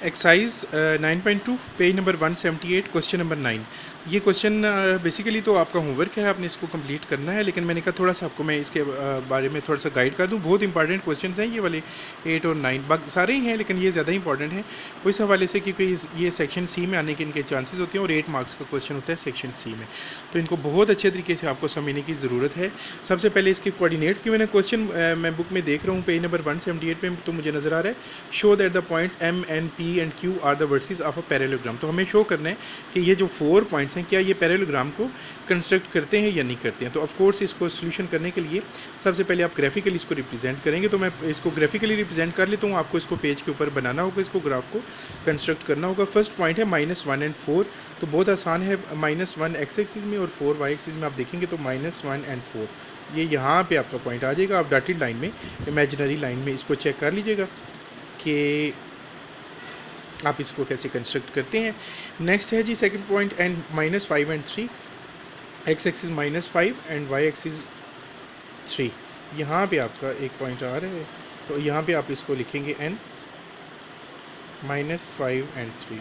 Exercise 9.2 page number 178 question number 9। ये question basically तो आपका होमवर्क है, आपने इसको कंप्लीट करना है, लेकिन मैंने कहा थोड़ा सा आपको मैं इसके बारे में थोड़ा सा गाइड कर दूं। बहुत इंपॉर्टेंट क्वेश्चन हैं ये वाले 8 और 9, बाकी सारे ही हैं लेकिन ये ज़्यादा इंपॉर्टेंट है उस हवाले से, क्योंकि ये सेक्शन सी में आने के इनके चांसेस होते हैं और 8 मार्क्स का क्वेश्चन होता है सेक्शन सी में, तो इनको बहुत अच्छे तरीके से आपको समझने की ज़रूरत है। सबसे पहले इसके कोऑर्डिनेट्स की मैंने क्वेश्चन मैं बुक में देख रहा हूँ पेज नंबर 178 पे, तो मुझे नज़र आ रहा है show that the points M N P and Q are the vertices of a parallelogram. तो हमें शो करना है कि ये जो 4 पॉइंट्स हैं क्या ये पैरेललोग्राम को कंस्ट्रक्ट करते हैं या नहीं करते हैं। तो ऑफ कोर्स इसको सोल्यूशन करने के लिए सबसे पहले आप ग्राफिकली इसको रिप्रेजेंट करेंगे, तो मैं इसको ग्राफिकली रिप्रेजेंट कर लेता हूँ। आपको इसको पेज के ऊपर बनाना होगा, इसको ग्राफ को कंस्ट्रक्ट करना होगा। फर्स्ट पॉइंट है -1 एंड 4, तो बहुत आसान है। -1 एक्स एक्सिस में और 4 वाई एक्सिस में आप देखेंगे तो -1 एंड 4 ये यहाँ पे आपका पॉइंट आ जाएगा। आप डॉटेड लाइन में, इमेजिनरी लाइन में इसको चेक कर लीजिएगा कि आप इसको कैसे कंस्ट्रक्ट करते हैं। नेक्स्ट है जी second point and -5 and 3, X axis -5 and Y axis 3, यहाँ पे आपका एक पॉइंट आ रहा है, तो यहाँ पे आप इसको लिखेंगे n -5 एंड 3।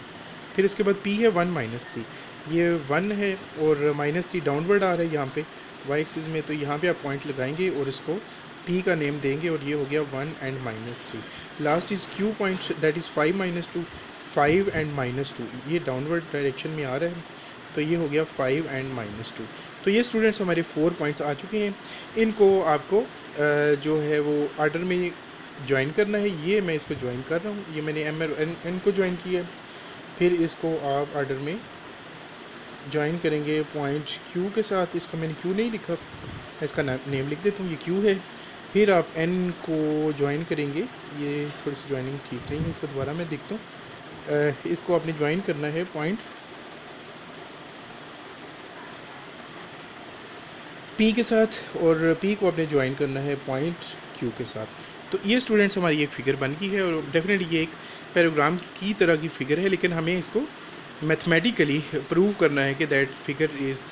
फिर इसके बाद p है 1 -3, ये 1 है और -3 डाउनवर्ड आ रहा है यहाँ पे वाई एक्सिस में, तो यहाँ पे आप पॉइंट लगाएंगे और इसको p का नेम देंगे और ये हो गया 1 and -3। Last is q point that is 5 -2, 5 and -2, ये डाउनवर्ड डायरेक्शन में आ रहा है, तो ये हो गया 5 एंड -2। तो ये स्टूडेंट्स हमारे 4 पॉइंट्स आ चुके हैं। इनको आपको जो है वो आर्डर में ज्वाइन करना है। ये मैं इसको ज्वाइन कर रहा हूँ, ये मैंने एम एन को ज्वाइन किया है। फिर इसको आप आर्डर में ज्वाइन करेंगे पॉइंट Q के साथ। इसका मैंने Q नहीं लिखा, मैं इसका नेम लिख देता हूँ, ये Q है। फिर आप N को ज्वाइन करेंगे, ये थोड़ी सी ज्वाइनिंग ठीक नहीं है, इसको दोबारा मैं देखता हूँ। इसको आपने ज्वाइन करना है पॉइंट P के साथ और P को आपने ज्वाइन करना है पॉइंट Q के साथ। तो ये स्टूडेंट्स हमारी एक फ़िगर बन गई है और डेफिनेटली ये एक पैराग्राम की तरह की फ़िगर है, लेकिन हमें इसको मैथमेटिकली प्रूव करना है कि दैट फिगर इज़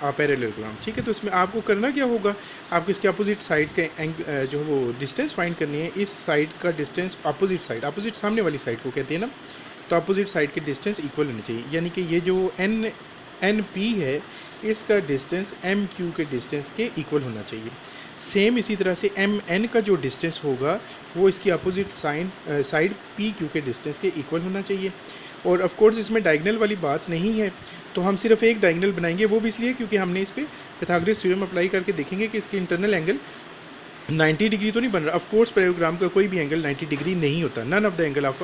पैरेललोग्राम। ठीक है, तो इसमें आपको करना क्या होगा, आपको इसके अपोजिट साइड्स के जो वो डिस्टेंस फाइंड करनी है। इस साइड का डिस्टेंस अपोजिट सामने वाली साइड को कहते हैं ना, तो अपोजिट साइड के डिस्टेंस इक्वल होने चाहिए, यानी कि ये जो एन पी है इसका डिस्टेंस एम क्यू के डिस्टेंस के इक्वल होना चाहिए। सेम इसी तरह से एम एन का जो डिस्टेंस होगा वो इसकी अपोजिट साइड पी क्यू के डिस्टेंस के इक्वल होना चाहिए। और ऑफ कोर्स इसमें डायगोनल वाली बात नहीं है, तो हम सिर्फ एक डायगोनल बनाएंगे, वो भी इसलिए क्योंकि हमने इस पर पाइथागोरस थ्योरम अप्लाई करके देखेंगे कि इसकी इंटरनल एंगल 90 डिग्री तो नहीं बन रहा। ऑफ कोर्स पैराग्राम का कोई भी एंगल 90 डिग्री नहीं होता, none of the angle of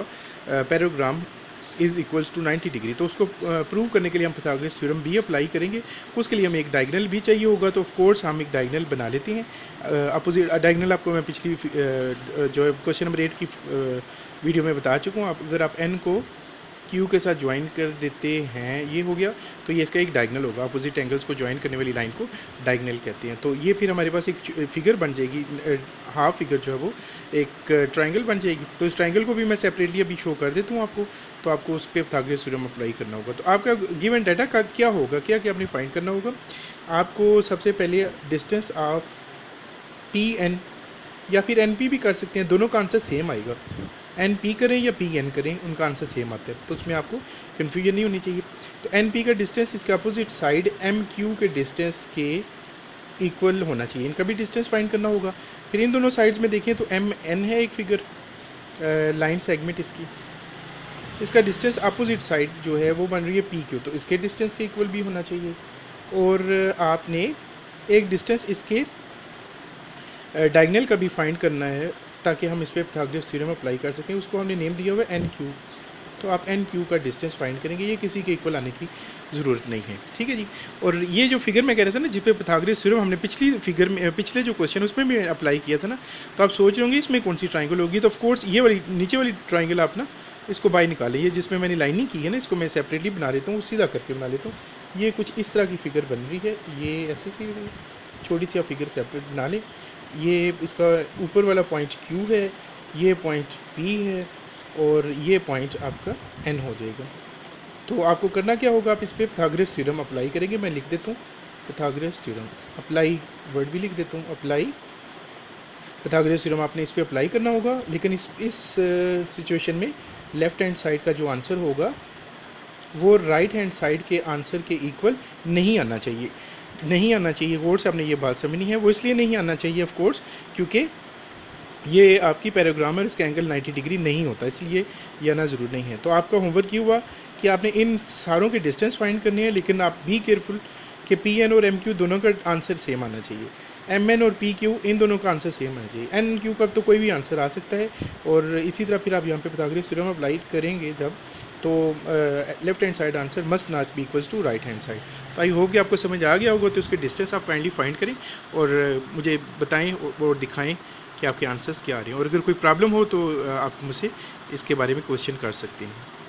parallelogram is equals to 90 degree. तो उसको प्रूव करने के लिए हम पाइथागोरस थ्योरम भी अप्लाई करेंगे। उसके लिए हमें एक डायगोनल भी चाहिए होगा, तो ऑफ कोर्स हम एक डायगोनल बना लेते हैं। अपोजिट डायगोनल आपको मैं पिछली जो क्वेश्चन नंबर 8 की वीडियो में बता चुका हूँ। अगर आप एन को क्यू के साथ ज्वाइन कर देते हैं, ये हो गया, तो ये इसका एक डायगोनल होगा। अपोजिट एंगल्स को ज्वाइन करने वाली लाइन को डायगोनल कहते हैं। तो ये फिर हमारे पास एक फिगर बन जाएगी, हाफ फिगर जो है वो एक ट्रायंगल बन जाएगी। तो इस ट्रायंगल को भी मैं सेपरेटली अभी शो कर देता हूँ आपको, तो आपको उस पर पाइथागोरस थ्योरम अप्लाई करना होगा। तो आपका गिवन डाटा का क्या होगा, क्या क्या आपने फाइंड करना होगा। आपको सबसे पहले डिस्टेंस ऑफ पी एन या फिर एन पी भी कर सकते हैं, दोनों का आंसर सेम आएगा। एन पी करें या पी एन करें, उनका आंसर सेम आता है, तो उसमें आपको कन्फ्यूजन नहीं होनी चाहिए। तो एन पी का डिस्टेंस इसके अपोजिट साइड एम क्यू के डिस्टेंस के इक्वल होना चाहिए, इनका भी डिस्टेंस फाइंड करना होगा। फिर इन दोनों साइड्स में देखें तो एम एन है एक फिगर लाइन सेगमेंट इसकी, इसका डिस्टेंस अपोजिट साइड जो है वो बन रही है पी क्यू, तो इसके डिस्टेंस के इक्वल भी होना चाहिए। और आपने एक डिस्टेंस इसके डायगोनल का भी फाइंड करना है ताकि हम इस पर पाइथागोरस थ्योरम अप्लाई कर सकें। उसको हमने नेम दिया हुआ है एन क्यू, तो आप एन क्यू का डिस्टेंस फाइंड करेंगे, ये किसी के इक्वल आने की ज़रूरत नहीं है। ठीक है जी। और ये जो फिगर मैं कह रहा था ना जिस पे पाइथागोरस थ्योरम हमने पिछली फिगर में, पिछले जो क्वेश्चन उसमें भी अप्लाई किया था ना, तो आप सोच रहे होंगे इसमें कौन सी ट्राइंगल होगी। तो ऑफकोर्स ये वाली नीचे वाली ट्राइंगल आप ना इसको बाय निकालें, ये जिसमें मैंने लाइनिंग की है ना, इसको मैं सेपरेटली बना लेता हूँ, सीधा करके बना लेता हूँ। ये कुछ इस तरह की फ़िगर बन रही है, ये ऐसे की छोटी सी आप फिगर सेपरेट बना लें। ये इसका ऊपर वाला पॉइंट Q है, ये पॉइंट P है और ये पॉइंट आपका N हो जाएगा। तो आपको करना क्या होगा, आप इस पर पाइथागोरस थ्योरम अप्लाई करेंगे। मैं लिख देता हूँ पाइथागोरस थ्योरम, अप्लाई वर्ड भी लिख देता हूँ, अप्लाई pythagoras थ्योरम आपने इस पे अप्लाई करना होगा, लेकिन इस सिचुएशन में लेफ्ट हैंड साइड का जो आंसर होगा वो राइट हैंड साइड के आंसर के इक्वल नहीं आना चाहिए। नहीं आना चाहिए, गौर से आपने ये बात समझनी है। वो इसलिए नहीं आना चाहिए ऑफ कोर्स क्योंकि ये आपकी पैराग्राम है, इसका एंगल 90 डिग्री नहीं होता, इसलिए ये आना ज़रूर नहीं है। तो आपका होमवर्क ये हुआ कि आपने इन सारों के डिस्टेंस फाइंड करने हैं, लेकिन आप भी केयरफुल कि पी एन और एम क्यू दोनों का आंसर सेम आना चाहिए। एम एन और पी क्यू इन दोनों का आंसर सेम आना चाहिए। एन क्यू का तो कोई भी आंसर आ सकता है। और इसी तरह फिर आप यहाँ पे pythagoras थ्योरम अप्लाई करेंगे जब, तो left hand side answer must not be equals to right hand side. तो आई होप कि आपको समझ आ गया होगा। तो उसके डिस्टेंस आप काइंडली फाइंड करें और मुझे बताएं और दिखाएं कि आपके आंसर्स क्या आ रहे हैं। और अगर कोई प्रॉब्लम हो तो आप मुझसे इसके बारे में क्वेश्चन कर सकते हैं।